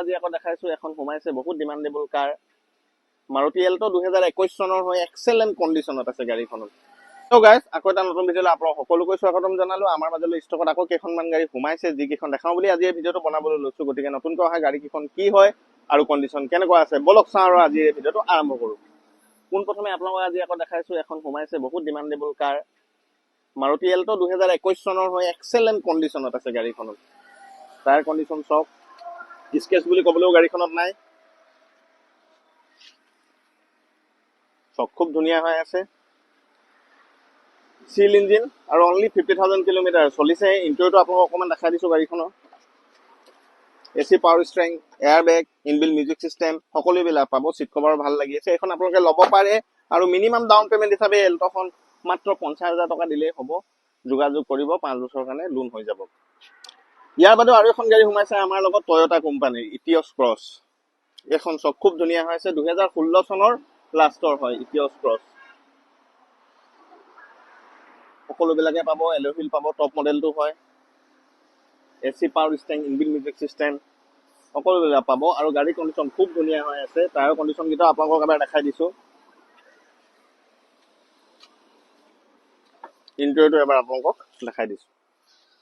আজি আকৌ দেখাইছো এখন সোমাইছে বহুত ডিমান্ডেবল কাৰ মাৰুতি এল্টো 2021 চনৰ হয় এক্সেলেন্ট কন্ডিশনত আছে গাড়ীখনত। তো গাইস আকৌ এটা নতুন ভিডিঅ'লৈ আপোনাক সকলোকে স্বাগতম জনালো। আমাৰ মাজলৈ ষ্টকত আকৌ কেইখনমান গাড়ী সোমাইছে, যিকেইখন দেখাওঁ বুলি আজি এই ভিডিঅ'টো বনাবলৈ লৈছো। গতিকে নতুনকৈ অহা গাড়ীকেইখন কি হয় আৰু কণ্ডিশ্যন কেনেকুৱা আছে বলক চাওঁ আৰু আজি এই ভিডিঅ'টো আৰম্ভ কৰোঁ। পোনপ্ৰথমে আপোনালোকক আজি আকৌ দেখাইছো এখন সোমাইছে বহুত ডিমান্ডেবল কাৰ মাৰুতি এল্টো 2021 চনৰ হয় এক্সেলেন্ট কণ্ডিশ্যনত আছে গাড়ীখনত। টায়াৰ কণ্ডিশ্যন চব স্কেচ বুলি ক'বলৈও গাড়ীখনত নাই, চব খুব ধুনীয়া হৈ আছে। চিল ইঞ্জিন আৰু অনলি 50,000 কিলোমিটাৰ চলিছে। ইণ্টেৰিয়ৰটো আপোনালোকক অকণমান দেখাই দিছোঁ গাড়ীখনৰ। এচি পাৱাৰ ষ্ট্ৰেং, এয়াৰ বেগ, ইনবিল্ট মিউজিক চিষ্টেম সকলোবিলাক পাব। চিট কভাৰ ভাল লাগি আছে। এইখন আপোনালোকে ল'ব পাৰে আৰু মিনিমাম ডাউন পেমেণ্ট হিচাপে এল্টোখন মাত্ৰ 50,000 টকা দিলেই হ'ব। যোগাযোগ কৰিব, 5 বছৰৰ কাৰণে লোন হৈ যাব। ইয়াৰ বাদেও আৰু এখন গাড়ী সোমাইছে আমাৰ লগত টয়োটা কোম্পানীৰ ইটিঅছ ক্ৰছ। এইখন চব খুব ধুনীয়া হৈ আছে। 2016 চনৰ লাষ্টৰ হয় ইটিঅছ ক্ৰছ। সকলোবিলাকে পাব, এলয় হুইল পাব, টপ মডেলটো হয়। AC power steering, inbuilt music system সকলোবিলাক পাব আৰু গাড়ীৰ কণ্ডিশ্যন খুব ধুনীয়া হৈ আছে। টায়াৰ কণ্ডিশ্যনকেইটা আপোনালোকক এবাৰ দেখাই দিছোঁ। ইণ্টেৰিয়ৰটো এবাৰ আপোনালোকক দেখাই দিছোঁ।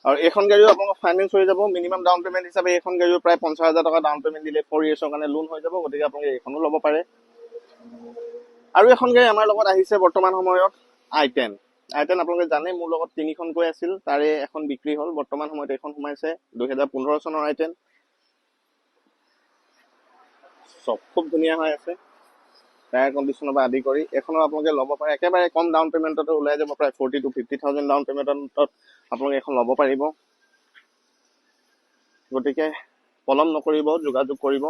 আৰু এইখন গাড়ীও আপোনালোকৰ ফাইনেন্স হৈ যাব। মিনিমাম ডাউন পেমেণ্ট হিচাপে এইখন গাড়ীও প্ৰায় 50,000 টকা ডাউন পেমেণ্ট দিলে 4 years কাৰণে লোন হৈ যাব। গতিকে আপোনালোকে এইখনো ল'ব পাৰে। আৰু এখন গাড়ী আমাৰ লগত আহিছে বৰ্তমান সময়ত i10। i10 আপোনালোকে জানে মোৰ লগত 3খনকৈ আছিল, তাৰে এখন বিক্ৰী হ'ল। বৰ্তমান সময়ত এইখন সোমাইছে 2015 চনৰ i10। চব খুব ধুনীয়া হৈ আছে। টায়াৰ কণ্ডিশ্যনৰ পৰা আদি কৰি এইখনো আপোনালোকে ল'ব পাৰে। একেবাৰে কম ডাউন পেমেণ্টতে ওলাই যাব, প্ৰায় 40,000 to 50,000 ডাউন পেমেণ্টত আপোনালোকে এখন ল'ব পাৰিব। গতিকে পলম নকৰিব, যোগাযোগ কৰিব।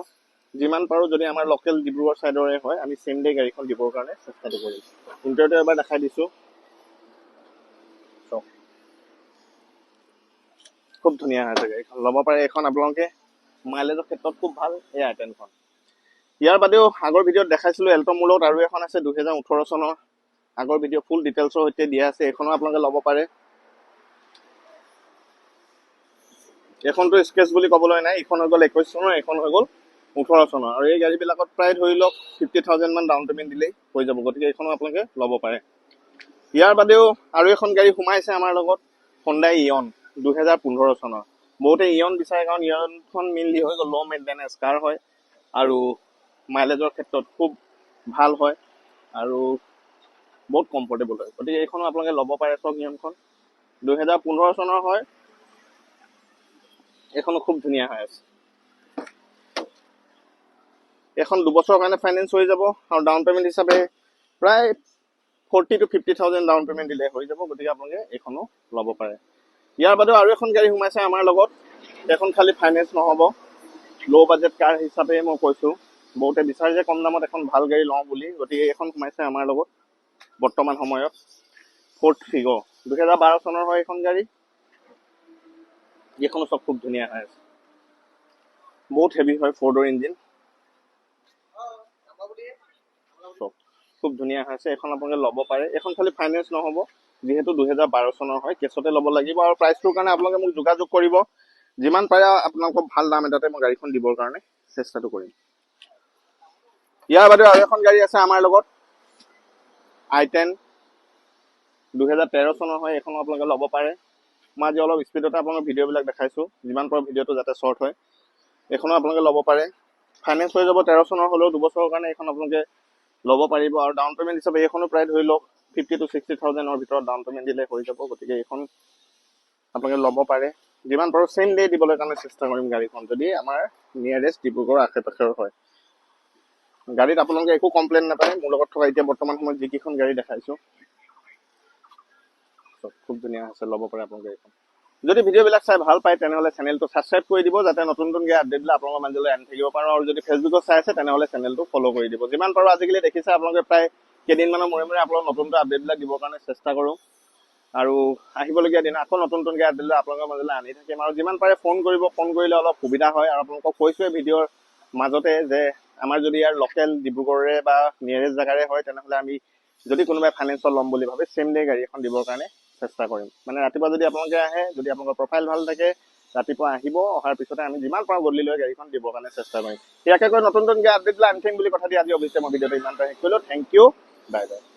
যিমান পাৰোঁ যদি আমাৰ লোকেল ডিব্ৰুগড় ছাইডৰে হয় আমি চেম ডে গাড়ীখন দিবৰ কাৰণে চেষ্টাটো কৰিম। ইণ্টেৰিয়ৰটো এবাৰ দেখাই দিছোঁ। খুব ধুনীয়া হৈ আছে গাড়ীখন, ল'ব পাৰে। এইখন আপোনালোকে মাইলেজৰ ক্ষেত্ৰত খুব ভাল এই i10খন। ইয়াৰ বাদেও আগৰ ভিডিঅ'ত দেখাইছিলোঁ এল্টো মোৰ লগত আৰু এখন আছে 2018 চনৰ। আগৰ ভিডিঅ' ফুল ডিটেইলছৰ সৈতে দিয়া আছে, এইখনো আপোনালোকে ল'ব পাৰে। এইখনটো স্কেচ বুলি ক'বলৈ নাই। এইখন হৈ গ'ল 21 চনৰ, এইখন হৈ গ'ল 18 চনৰ। আৰু এই গাড়ীবিলাকত প্ৰায় ধৰি লওক 50,000 মান ডাউন পেমেণ্ট দিলেই হৈ যাব। গতিকে এইখনো আপোনালোকে ল'ব পাৰে। ইয়াৰ বাদেও আৰু এখন গাড়ী সোমাইছে আমাৰ লগত Hyundai Ion 2015 চনৰ। বহুতে ইয়ন বিচাৰে কাৰণ ইয়নখন মেইনলি হৈ গ'ল ল' মেইনটেনেঞ্চ কাৰ হয় আৰু মাইলেজৰ ক্ষেত্ৰত খুব ভাল হয় আৰু বহুত কমফৰ্টেবল হয়। গতিকে এইখনো আপোনালোকে ল'ব পাৰে। চব ইয়নখন 2015 চনৰ হয়। এইখনো খুব ধুনীয়া হৈ আছে। এখন 2 বছৰৰ কাৰণে ফাইনেন্স হৈ যাব আৰু ডাউন পেমেণ্ট হিচাপে প্ৰায় 40,000 to 50,000 ডাউন পেমেণ্ট দিলে হৈ যাব। গতিকে আপোনালোকে এইখনো ল'ব পাৰে। ইয়াৰ বাদেও আৰু এখন গাড়ী সোমাইছে আমাৰ লগত। এইখন খালি ফাইনেন্স নহ'ব, ল' বাজেট কাৰ হিচাপে মই কৈছোঁ। বহুতে বিচাৰে যে কম দামত এখন ভাল গাড়ী লওঁ বুলি। গতিকে এইখন সোমাইছে আমাৰ লগত বৰ্তমান সময়ত ফ'ৰ্ড ফিগ' 2012 চনৰ হয় এইখন গাড়ী। এইখনো চব খুব ধুনীয়া হৈ আছে। বহুত হেভি হয় ফ'ৰ্ডৰ ইঞ্জিন, চব খুব ধুনীয়া হৈ আছে। এইখন আপোনালোকে ল'ব পাৰে। এইখন খালি ফাইনেন্স নহ'ব, যিহেতু 2012 চনৰ হয়, কেছতে ল'ব লাগিব। আৰু প্ৰাইচটোৰ কাৰণে আপোনালোকে মোক যোগাযোগ কৰিব। যিমান পাৰে আপোনালোকক ভাল দাম এটাতে মই গাড়ীখন দিবৰ কাৰণে চেষ্টাটো কৰিম। ইয়াৰ বাদেও আৰু এখন গাড়ী আছে আমাৰ লগত i10 2013 চনৰ হয়। এইখনো আপোনালোকে ল'ব পাৰে। মই আজি অলপ স্পীডতে আপোনালোকৰ ভিডিঅ'বিলাক দেখাইছোঁ, যিমান পাৰোঁ ভিডিঅ'টো যাতে শ্বৰ্ট হয়। এইখনো আপোনালোকে ল'ব পাৰে। ফাইনেন্স হৈ যাব 13 চনৰ হ'লেও 2 বছৰৰ কাৰণে এইখন আপোনালোকে ল'ব পাৰিব। আৰু ডাউন পেমেণ্ট হিচাপে এইখনো প্ৰায় ধৰি লওক 50,000 to 60,000 ভিতৰত ডাউন পেমেণ্ট দিলে হৈ যাব। গতিকে এইখন আপোনালোকে ল'ব পাৰে। যিমান পাৰোঁ চেম ডে দিবলৈ কাৰণে চেষ্টা কৰিম গাড়ীখন, যদি আমাৰ নিয়াৰেষ্ট ডিব্ৰুগড় আশে পাশেৰ হয়। গাড়ীত আপোনালোকে একো কমপ্লেইন নাপায়। মোৰ লগত থকা এতিয়া বৰ্তমান সময়ত যিকেইখন গাড়ী দেখাইছোঁ চব খুব ধুনীয়া আছে, ল'ব পাৰে আপোনালোকে এইখন। যদি ভিডিঅ'বিলাক চাই ভাল পায় তেনেহ'লে চেনেলটো ছাবস্ক্ৰাইব কৰি দিব, যাতে নতুন নতুনকৈ আপডেটবিলাক আপোনালোকৰ মাজলৈ আনি থাকিব পাৰোঁ। আৰু যদি ফেচবুকত চাই আছে তেনেহ'লে চেনেলটো ফ'ল' কৰি দিব। যিমান পাৰোঁ আজিকালি দেখিছে আপোনালোকে প্ৰায় কেইদিনমানৰ মূৰে মূৰে আপোনালোক নতুন আপডেটবিলাক দিবৰ কাৰণে চেষ্টা কৰোঁ। আৰু আহিবলগীয়া দিনা আকৌ নতুন নতুনকৈ আপডেটবিলাক আপোনালোকৰ মাজলৈ আনি থাকিম। আৰু যিমান পাৰে ফোন কৰিব, ফোন কৰিলে অলপ সুবিধা হয়। আৰু আপোনালোকক কৈছোঁৱে ভিডিঅ'ৰ মাজতে যে আমাৰ যদি ইয়াৰ লোকেল ডিব্ৰুগড়ৰে বা নিয়েৰেষ্ট জেগাৰে হয় তেনেহ'লে আমি যদি কোনোবাই ফাইনেন্সত ল'ম বুলি ভাবে চেম ডে গাড়ী এখন দিবৰ কাৰণে চেষ্টা কৰিম। মানে ৰাতিপুৱা যদি আপোনালোকে আহে, যদি আপোনালোকৰ প্ৰফাইল ভাল থাকে, ৰাতিপুৱা আহিব, অহাৰ পিছতে আমি যিমান পাৰোঁ গধূলি লৈ গাড়ীখন দিবৰ কাৰণে চেষ্টা কৰিম। ইয়াকে কৈ নতুন নতুনকৈ আপডেট দিলে আনিম বুলি কথা দি আজি অৱশ্যে মই ভিডিঅ'টো ইমানটা শেষ কৰিলোঁ। Thank you, bye by.